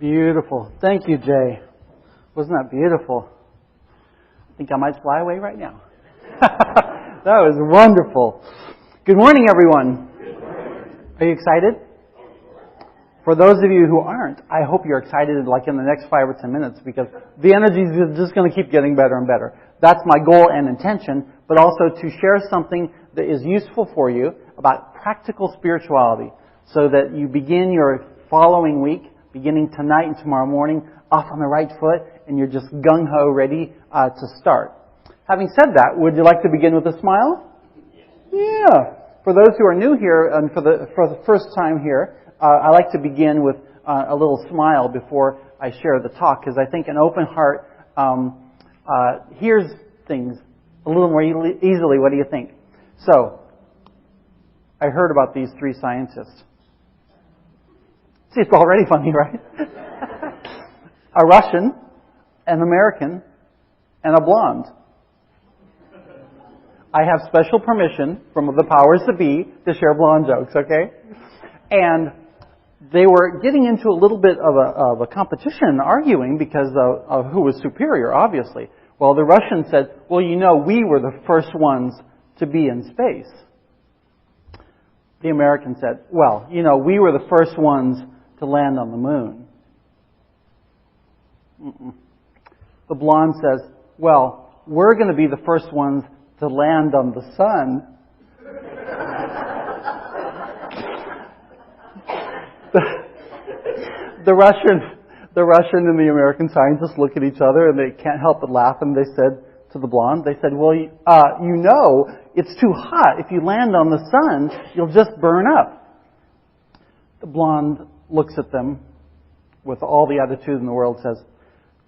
Beautiful. Thank you, Jay. Wasn't that beautiful? I think I might fly away right now. That was wonderful. Good morning, everyone. Good morning. Are you excited? For those of you who aren't, I hope you're excited like in the next 5 or 10 minutes because the energy is just going to keep getting better and better. That's my goal and intention, but also to share something that is useful for you about practical spirituality so that you begin your following week, beginning tonight and tomorrow morning, off on the right foot, and you're just gung-ho ready to start. Having said that, would you like to begin with a smile? Yeah. For those who are new here and for the first time here, I like to begin with a little smile before I share the talk, because I think an open heart hears things a little more easily. What do you think? So, I heard about these 3 scientists. See, it's already funny, right? A Russian, an American, and a blonde. I have special permission from the powers that be to share blonde jokes, okay? And they were getting into a little bit of a competition, arguing because of who was superior, obviously. Well, the Russian said, well, you know, we were the first ones to be in space. The American said, well, you know, we were the first ones to land on the moon. The blonde says, well, we're going to be the first ones to land on the sun. The Russian and the American scientists look at each other and they can't help but laugh, and they said to the blonde, they said, well, you know, it's too hot. If you land on the sun, you'll just burn up. The blonde looks at them with all the attitude in the world, says,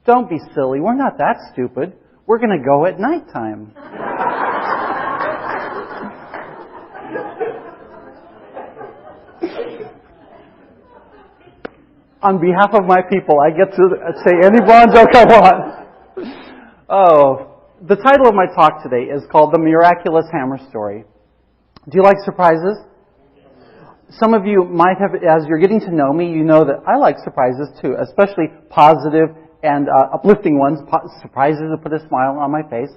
don't be silly. We're not that stupid. We're going to go at nighttime. On behalf of my people, I get to say any blonde joke I want. Oh, the title of my talk today is called The Miraculous Hammer Story. Do you like surprises? Some of you might have, as you're getting to know me, you know that I like surprises too, especially positive and uplifting ones, surprises that put a smile on my face.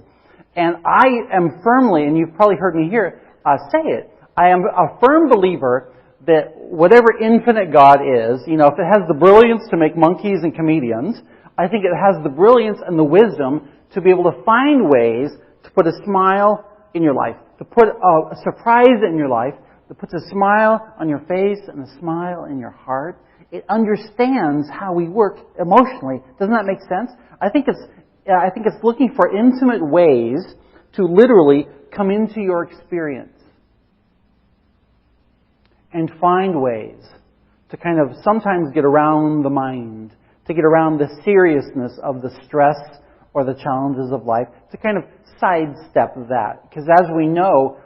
And I am firmly, and you've probably heard me here say it, I am a firm believer that whatever infinite God is, you know, if it has the brilliance to make monkeys and comedians, I think it has the brilliance and the wisdom to be able to find ways to put a smile in your life, to put a surprise in your life, that puts a smile on your face and a smile in your heart. It understands how we work emotionally. Doesn't that make sense? I think it's looking for intimate ways to literally come into your experience and find ways to kind of sometimes get around the mind, to get around the seriousness of the stress or the challenges of life, to kind of sidestep that. Because as we know,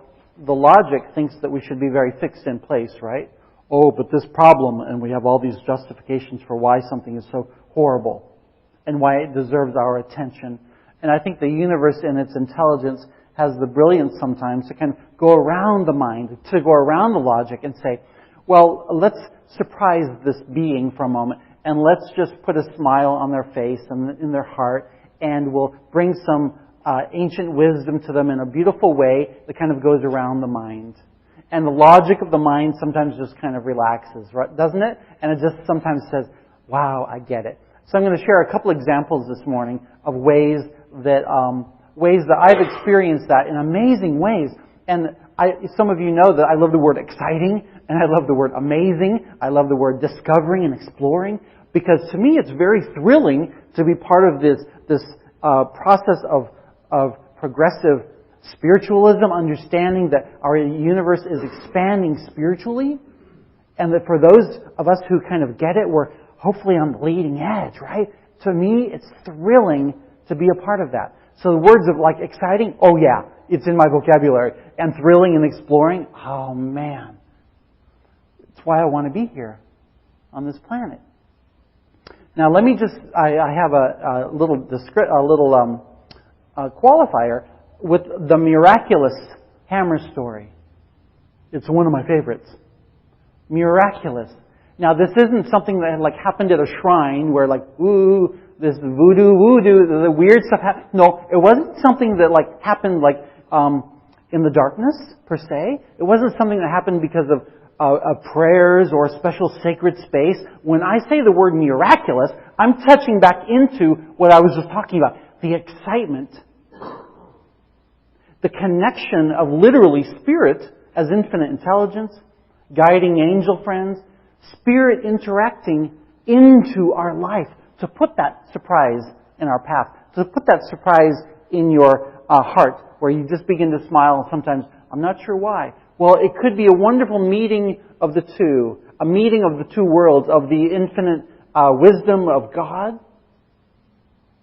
the logic thinks that we should be very fixed in place, right? Oh, but this problem, and we have all these justifications for why something is so horrible and why it deserves our attention. And I think the universe in its intelligence has the brilliance sometimes to kind of go around the mind, to go around the logic and say, well, let's surprise this being for a moment and let's just put a smile on their face and in their heart, and we'll bring some ancient wisdom to them in a beautiful way that kind of goes around the mind. And the logic of the mind sometimes just kind of relaxes, right? Doesn't it? And it just sometimes says, wow, I get it. So I'm going to share a couple examples this morning of ways that I've experienced that in amazing ways. And some of you know that I love the word exciting, and I love the word amazing. I love the word discovering and exploring, because to me it's very thrilling to be part of this process of progressive spiritualism, understanding that our universe is expanding spiritually, and that for those of us who kind of get it, we're hopefully on the leading edge, right? To me, it's thrilling to be a part of that. So the words of like exciting, oh yeah, it's in my vocabulary. And thrilling and exploring, oh man. It's why I want to be here on this planet. Now let me just, I have a little qualifier with the Miraculous hammer story. It's one of my favorites. Miraculous. Now, this isn't something that like happened at a shrine where like, ooh, this voodoo, the weird stuff happened. No, it wasn't something that like happened like in the darkness per se. It wasn't something that happened because of prayers or a special sacred space. When I say the word miraculous, I'm touching back into what I was just talking about. The excitement. The connection of literally Spirit as infinite intelligence, guiding angel friends, Spirit interacting into our life to put that surprise in our path, to put that surprise in your heart where you just begin to smile and sometimes, I'm not sure why. Well, it could be a wonderful meeting of the two, a meeting of the two worlds, of the infinite wisdom of God,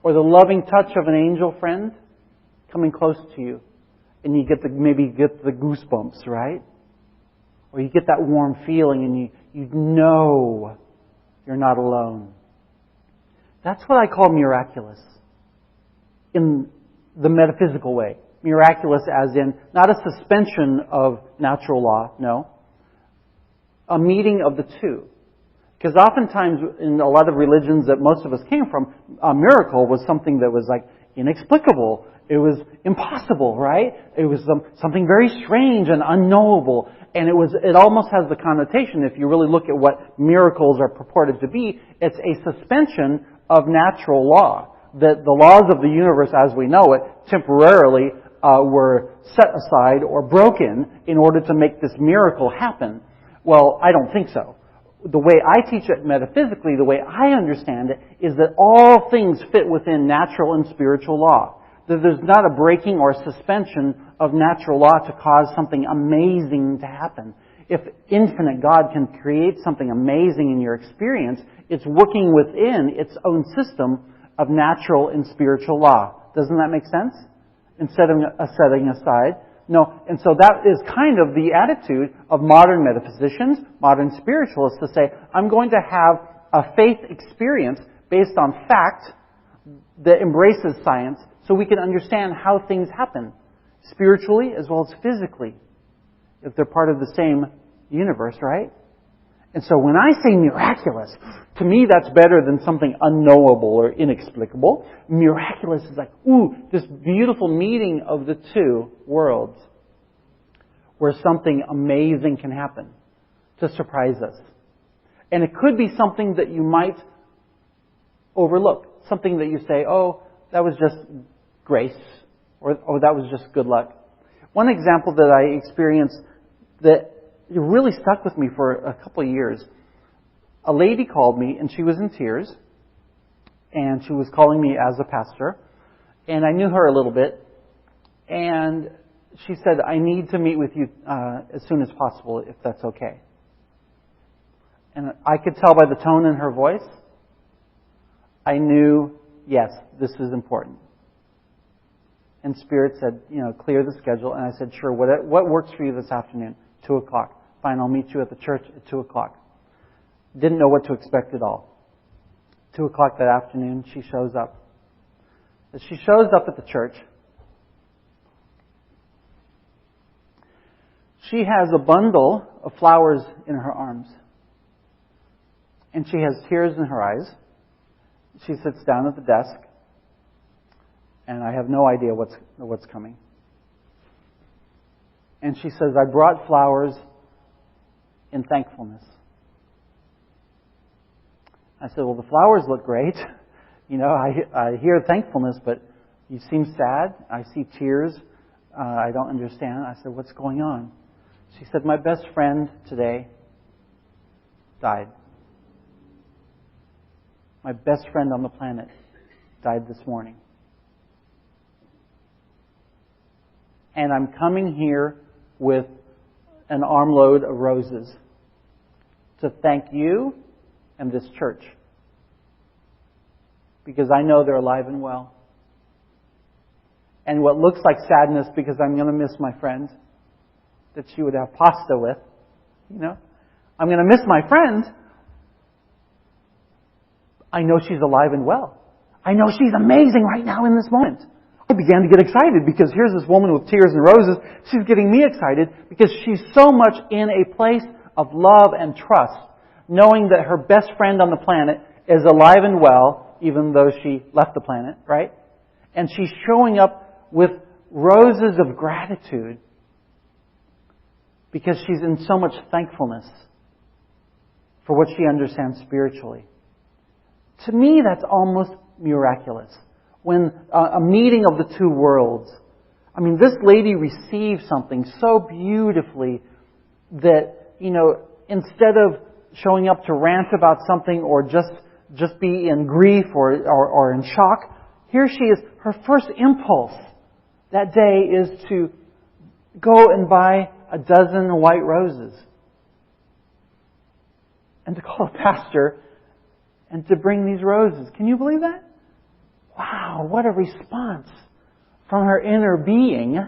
or the loving touch of an angel friend coming close to you. And you maybe get the goosebumps, right? Or you get that warm feeling and you know you're not alone. That's what I call miraculous in the metaphysical way. Miraculous as in, not a suspension of natural law, no. A meeting of the two. Because oftentimes in a lot of religions that most of us came from, a miracle was something that was like inexplicable. It was impossible, right? It was something very strange and unknowable. And it almost has the connotation, if you really look at what miracles are purported to be, it's a suspension of natural law. That the laws of the universe as we know it temporarily were set aside or broken in order to make this miracle happen. Well, I don't think so. The way I teach it metaphysically, the way I understand it, is that all things fit within natural and spiritual law. That there's not a breaking or suspension of natural law to cause something amazing to happen. If infinite God can create something amazing in your experience, it's working within its own system of natural and spiritual law. Doesn't that make sense? Instead of setting aside. No, and so that is kind of the attitude of modern metaphysicians, modern spiritualists, to say, I'm going to have a faith experience based on fact that embraces science so we can understand how things happen, spiritually as well as physically, if they're part of the same universe, right? And so when I say miraculous, to me that's better than something unknowable or inexplicable. Miraculous is like, ooh, this beautiful meeting of the two worlds where something amazing can happen to surprise us. And it could be something that you might overlook. Something that you say, oh, that was just grace, or that was just good luck. One example that I experienced that it really stuck with me for a couple of years. A lady called me, and she was in tears, and she was calling me as a pastor, and I knew her a little bit, and she said, I need to meet with you as soon as possible, if that's okay. And I could tell by the tone in her voice, I knew, yes, this is important. And Spirit said, clear the schedule, and I said, sure, what works for you this afternoon? 2 o'clock. Fine, I'll meet you at the church at 2 o'clock. Didn't know what to expect at all. 2 o'clock that afternoon, she shows up. As she shows up at the church, she has a bundle of flowers in her arms. And she has tears in her eyes. She sits down at the desk. And I have no idea what's coming. And she says, I brought flowers in thankfulness. I said, well, the flowers look great. I hear thankfulness, but you seem sad. I see tears. I don't understand. I said, what's going on? She said, my best friend today died. My best friend on the planet died this morning. And I'm coming here with an armload of roses to thank you and this church. Because I know they're alive and well. And what looks like sadness because I'm going to miss my friend that she would have pasta with, I'm going to miss my friend. I know she's alive and well. I know she's amazing right now in this moment. I began to get excited because here's this woman with tears and roses. She's getting me excited because she's so much in a place of love and trust knowing that her best friend on the planet is alive and well, even though she left the planet, right? And she's showing up with roses of gratitude because she's in so much thankfulness for what she understands spiritually. To me, that's almost miraculous. When a meeting of the two worlds. I mean, this lady received something so beautifully that, instead of showing up to rant about something or just be in grief or in shock, here she is. Her first impulse that day is to go and buy a dozen white roses and to call a pastor and to bring these roses. Can you believe that? Wow, what a response from her inner being.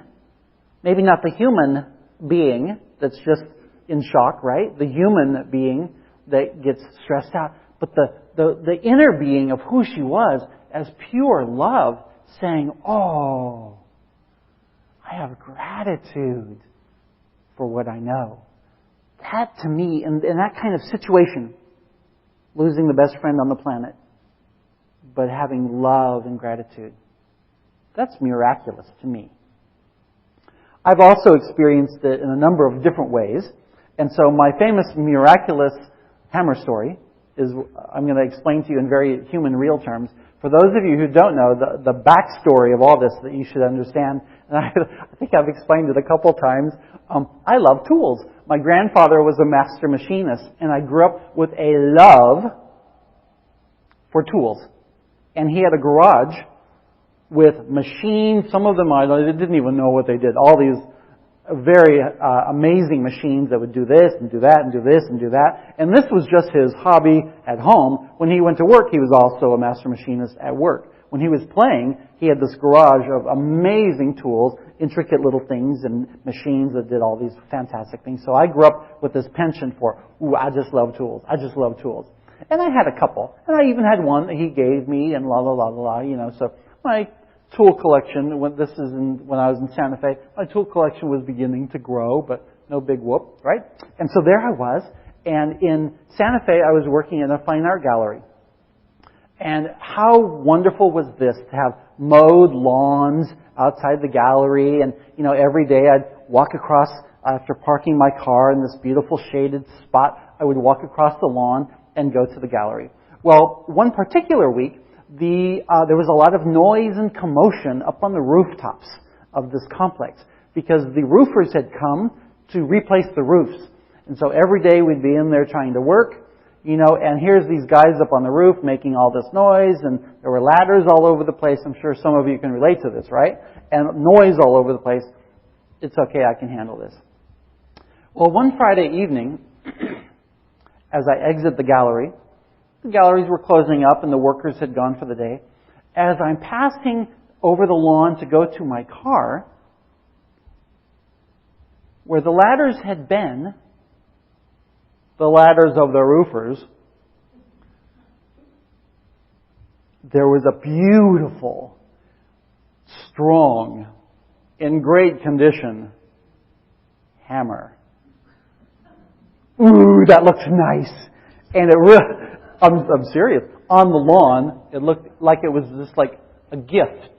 Maybe not the human being that's just in shock, right? The human being that gets stressed out. But the inner being of who she was as pure love saying, oh, I have gratitude for what I know. That to me, in that kind of situation, losing the best friend on the planet, but having love and gratitude, that's miraculous to me. I've also experienced it in a number of different ways. And so my famous miraculous hammer story is, I'm going to explain to you in very human, real terms. For those of you who don't know, the backstory of all this that you should understand, and I think I've explained it a couple times, I love tools. My grandfather was a master machinist, and I grew up with a love for tools. And he had a garage with machines. Some of them I didn't even know what they did. All these very amazing machines that would do this and do that and do this and do that. And this was just his hobby at home. When he went to work, he was also a master machinist at work. When he was playing, he had this garage of amazing tools, intricate little things and machines that did all these fantastic things. So I grew up with this penchant for, I just love tools. I just love tools. And I had a couple. And I even had one that he gave me and so my tool collection, when I was in Santa Fe, my tool collection was beginning to grow, but no big whoop, right? And so there I was, and in Santa Fe I was working in a fine art gallery. And how wonderful was this to have mowed lawns outside the gallery, and every day I'd walk across, after parking my car in this beautiful shaded spot, I would walk across the lawn and go to the gallery. Well, one particular week, there was a lot of noise and commotion up on the rooftops of this complex because the roofers had come to replace the roofs. And so every day we'd be in there trying to work, and here's these guys up on the roof making all this noise, and there were ladders all over the place. I'm sure some of you can relate to this, right? And noise all over the place. It's okay, I can handle this. Well, one Friday evening, as I exit the galleries were closing up and the workers had gone for the day. As I'm passing over the lawn to go to my car, where the ladders had been, the ladders of the roofers, there was a beautiful, strong, in great condition hammer. Ooh, that looks nice. And it really, I'm serious. On the lawn, it looked like it was just like a gift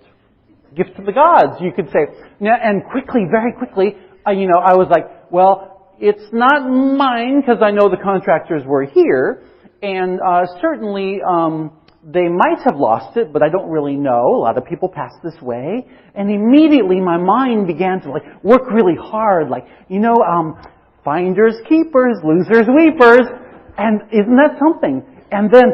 to the gods, you could say. And quickly, very quickly, I was like, well, it's not mine because I know the contractors were here, and certainly they might have lost it, but I don't really know. A lot of people pass this way, and immediately my mind began to work really hard, finders keepers, losers weepers, and isn't that something? And then,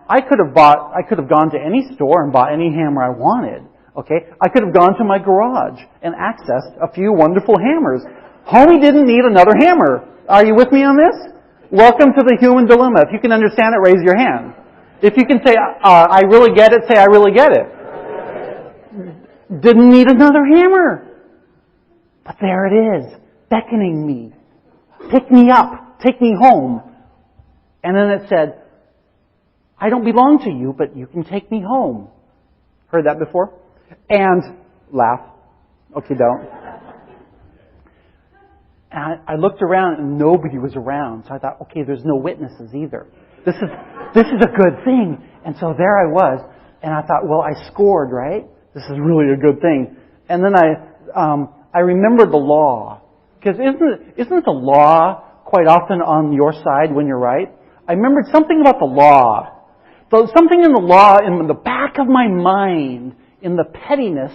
I could have gone to any store and bought any hammer I wanted. Okay, I could have gone to my garage and accessed a few wonderful hammers. Homie didn't need another hammer. Are you with me on this? Welcome to the human dilemma. If you can understand it, raise your hand. If you can say, I really get it, say, I really get it. Didn't need another hammer. But there it is, beckoning me. Pick me up. Take me home. And then it said, I don't belong to you, but you can take me home. Heard that before? And laugh. Okay, don't. And I looked around and nobody was around. So I thought, okay, there's no witnesses either. This is a good thing. And so there I was. And I thought, well, I scored, right? This is really a good thing. And then I remembered the law. Because isn't the law quite often on your side when you're right? I remembered something about the law. So something in the law, in the back of my mind, in the pettiness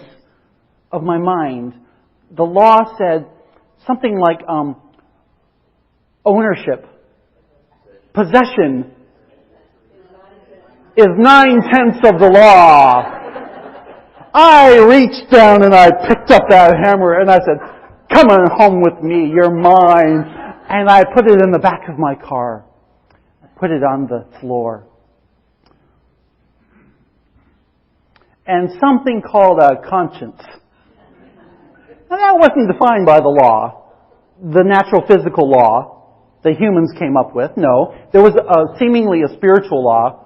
of my mind, the law said something like ownership, possession is 9/10 of the law. I reached down and I picked up that hammer and I said, come on home with me, you're mine. And I put it in the back of my car. I put it on the floor. And something called a conscience. And that wasn't defined by the law, the natural physical law the humans came up with. No, there was seemingly a spiritual law.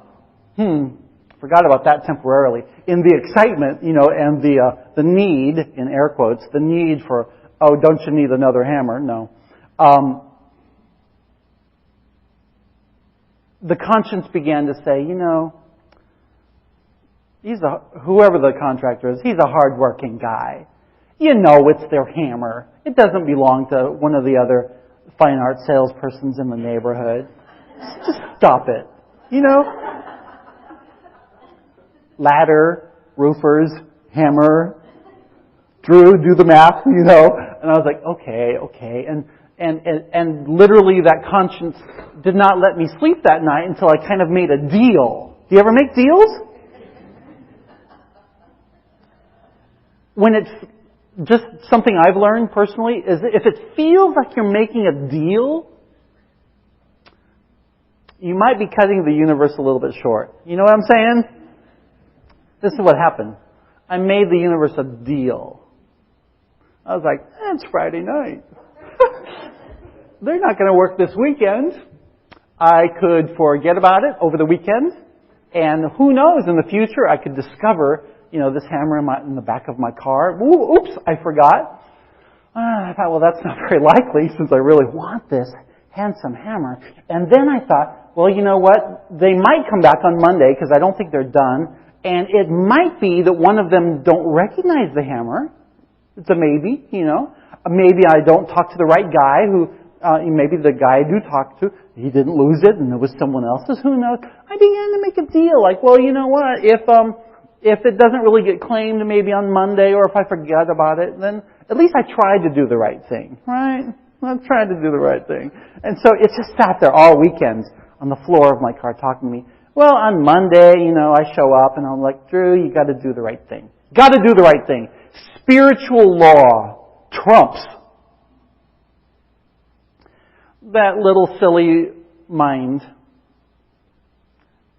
Forgot about that temporarily. In the excitement, and the need, in air quotes, the need for, don't you need another hammer? No. The conscience began to say, whoever the contractor is, he's a hard-working guy. It's their hammer. It doesn't belong to one of the other fine art salespersons in the neighborhood. Just stop it. Ladder, roofers, hammer, Drew, do the math, And I was like, okay. And literally that conscience did not let me sleep that night until I kind of made a deal. Do you ever make deals? When it's just something I've learned personally is if it feels like you're making a deal, you might be cutting the universe a little bit short. You know what I'm saying? This is what happened. I made the universe a deal. I was like, it's Friday night. They're not going to work this weekend. I could forget about it over the weekend. And who knows, in the future I could discover, this hammer in the back of my car. Oops, I forgot. I thought, well, that's not very likely since I really want this handsome hammer. And then I thought, well, you know what? They might come back on Monday because I don't think they're done. And it might be that one of them don't recognize the hammer. It's a maybe, Maybe I don't talk to the right guy who, maybe the guy I do talk to, he didn't lose it and it was someone else's. Who knows? I began to make a deal. Like, well, you know what? If it doesn't really get claimed maybe on Monday or if I forget about it, then at least I tried to do the right thing, right? I tried to do the right thing. And so it just sat there all weekend on the floor of my car talking to me. Well, on Monday, I show up and I'm like, Drew, you got to do the right thing. Got to do the right thing. Spiritual law trumps that little silly mind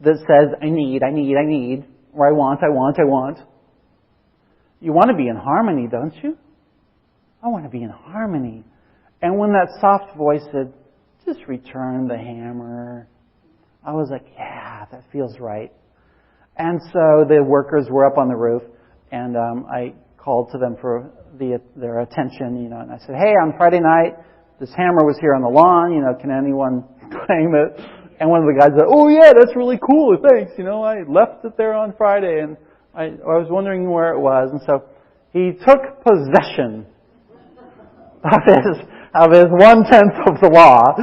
that says, I need, or I want. You want to be in harmony, don't you? I want to be in harmony. And when that soft voice said, just return the hammer, I was like, yeah, that feels right. And so the workers were up on the roof, and I called to them for their attention, and I said, hey, on Friday night, this hammer was here on the lawn, can anyone claim it? And one of the guys said, oh yeah, that's really cool, thanks, I left it there on Friday, and I was wondering where it was. And so he took possession of his 1/10 of the law.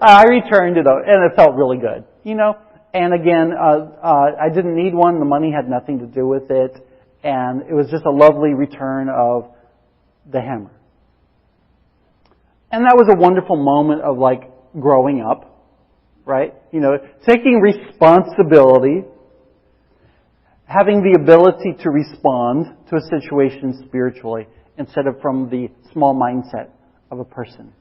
I returned it, and it felt really good, And again, I didn't need one. The money had nothing to do with it. And it was just a lovely return of the hammer. And that was a wonderful moment of growing up, right? Taking responsibility, having the ability to respond to a situation spiritually instead of from the small mindset of a person.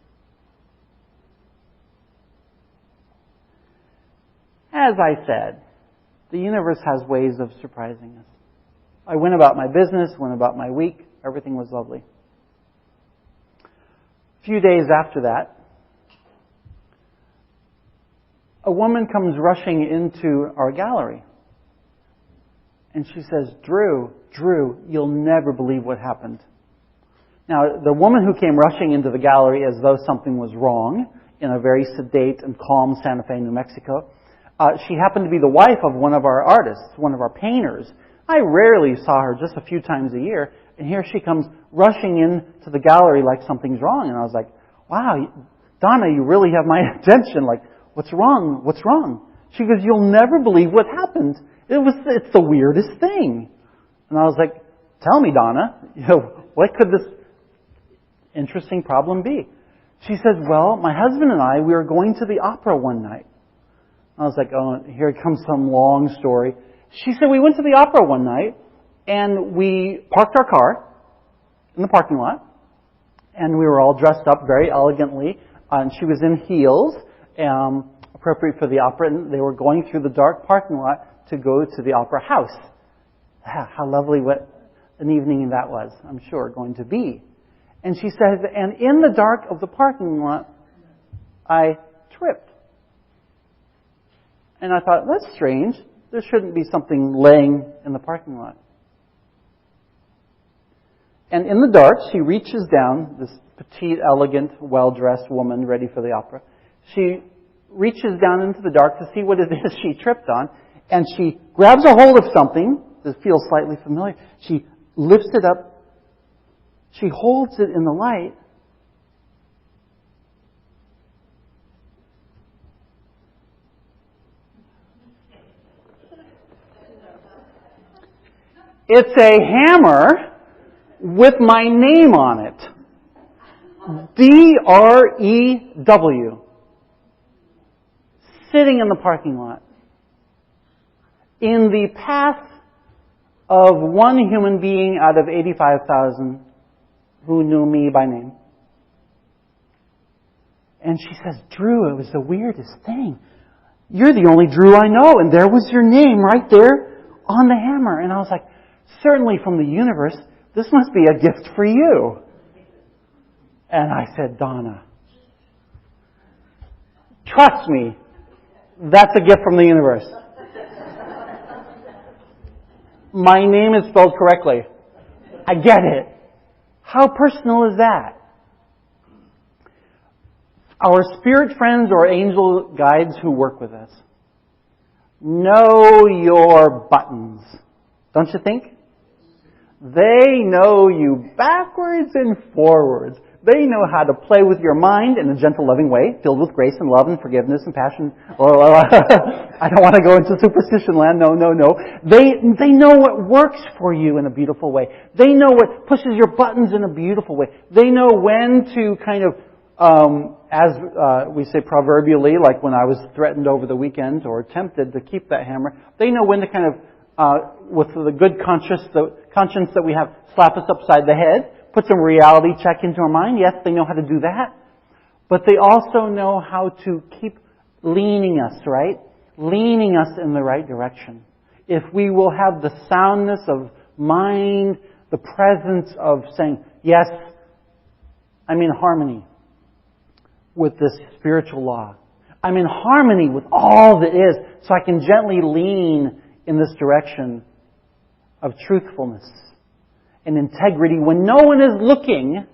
As I said, the universe has ways of surprising us. I went about my business, went about my week. Everything was lovely. A few days after that, a woman comes rushing into our gallery. And she says, Drew, you'll never believe what happened. Now, the woman who came rushing into the gallery as though something was wrong in a very sedate and calm Santa Fe, New Mexico, she happened to be the wife of one of our artists, one of our painters. I rarely saw her, just a few times a year, and here she comes rushing into the gallery like something's wrong. And I was like, wow, Donna, you really have my attention. Like, what's wrong? What's wrong? She goes, you'll never believe what happened. It's the weirdest thing. And I was like, tell me, Donna, what could this interesting problem be? She says, well, my husband and I, we were going to the opera one night. I was like, oh, here comes some long story. She said, we went to the opera one night, and we parked our car in the parking lot, and we were all dressed up very elegantly, and she was in heels, appropriate for the opera, and they were going through the dark parking lot to go to the opera house. How lovely what an evening that was, I'm sure, going to be. And she says, and in the dark of the parking lot, I tripped. And I thought, that's strange. There shouldn't be something laying in the parking lot. And in the dark, she reaches down, this petite, elegant, well-dressed woman ready for the opera. She reaches down into the dark to see what it is she tripped on, and she grabs a hold of something that feels slightly familiar. She lifts it up. She holds it in the light. It's a hammer with my name on it. D-R-E-W. Sitting in the parking lot. In the path of one human being out of 85,000 who knew me by name. And she says, Drew, it was the weirdest thing. You're the only Drew I know, and there was your name right there on the hammer. And I was like, certainly from the universe, this must be a gift for you. And I said, Donna, trust me, that's a gift from the universe. My name is spelled correctly. I get it. How personal is that? Our spirit friends or angel guides who work with us know your buttons, don't you think? They know you backwards and forwards. They know how to play with your mind in a gentle, loving way, filled with grace and love and forgiveness and passion. I don't want to go into superstition land. No. They know what works for you in a beautiful way. They know what pushes your buttons in a beautiful way. They know when to kind of, as we say proverbially, like when I was threatened over the weekend or tempted to keep that hammer, they know when to kind of, with the good conscience that we have, slap us upside the head, put some reality check into our mind. Yes, they know how to do that. But they also know how to keep leaning us, right? Leaning us in the right direction. If we will have the soundness of mind, the presence of saying, yes, I'm in harmony with this spiritual law. I'm in harmony with all that is, so I can gently lean in this direction of truthfulness and integrity when no one is looking,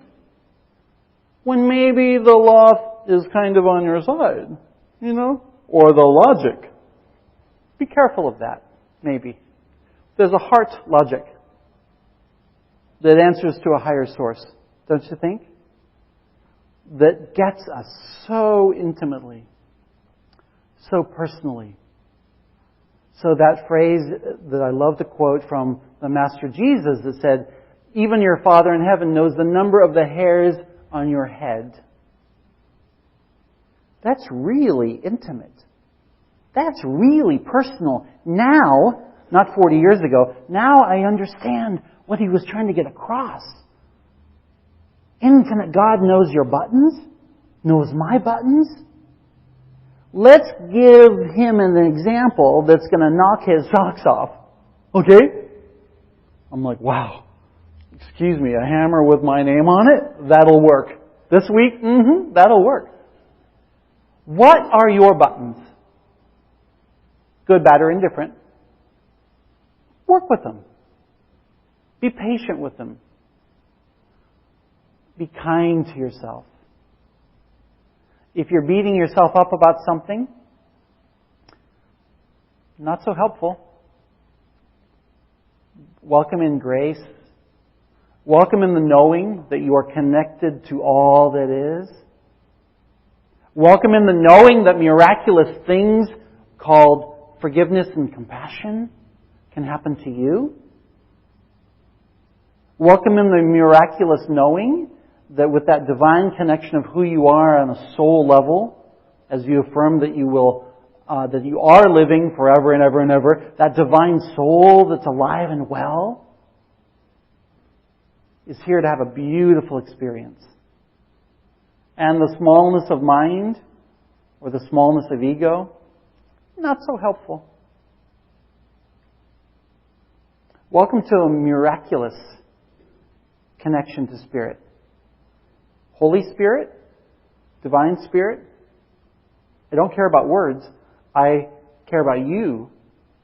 when maybe the law is kind of on your side, or the logic. Be careful of that, maybe. There's a heart logic that answers to a higher source, don't you think? That gets us so intimately, so personally. So that phrase that I love to quote from the Master Jesus that said, even your Father in heaven knows the number of the hairs on your head. That's really intimate. That's really personal. Now, not 40 years ago, now I understand what he was trying to get across. Infinite God knows your buttons, knows my buttons. Let's give him an example that's going to knock his socks off. Okay? I'm like, wow. Excuse me, a hammer with my name on it? That'll work. This week? That'll work. What are your buttons? Good, bad, or indifferent. Work with them. Be patient with them. Be kind to yourself. If you're beating yourself up about something, not so helpful. Welcome in grace. Welcome in the knowing that you are connected to all that is. Welcome in the knowing that miraculous things called forgiveness and compassion can happen to you. Welcome in the miraculous knowing that with that divine connection of who you are on a soul level, as you affirm that that you are living forever and ever and ever, that divine soul that's alive and well is here to have a beautiful experience. And the smallness of mind or the smallness of ego, not so helpful. Welcome to a miraculous connection to Spirit. Holy Spirit, Divine Spirit, I don't care about words. I care about you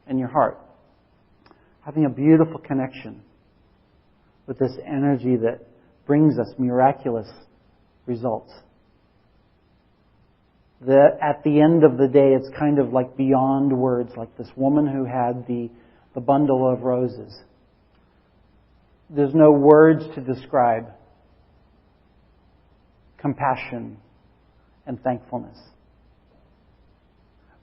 and your heart. Having a beautiful connection with this energy that brings us miraculous results. That at the end of the day, it's kind of like beyond words, like this woman who had the bundle of roses. There's no words to describe compassion and thankfulness.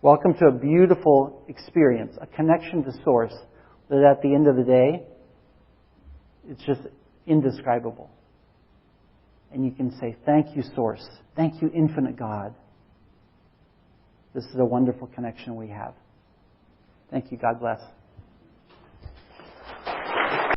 Welcome to a beautiful experience, a connection to Source that at the end of the day, it's just indescribable. And you can say, thank you, Source. Thank you, Infinite God. This is a wonderful connection we have. Thank you. God bless.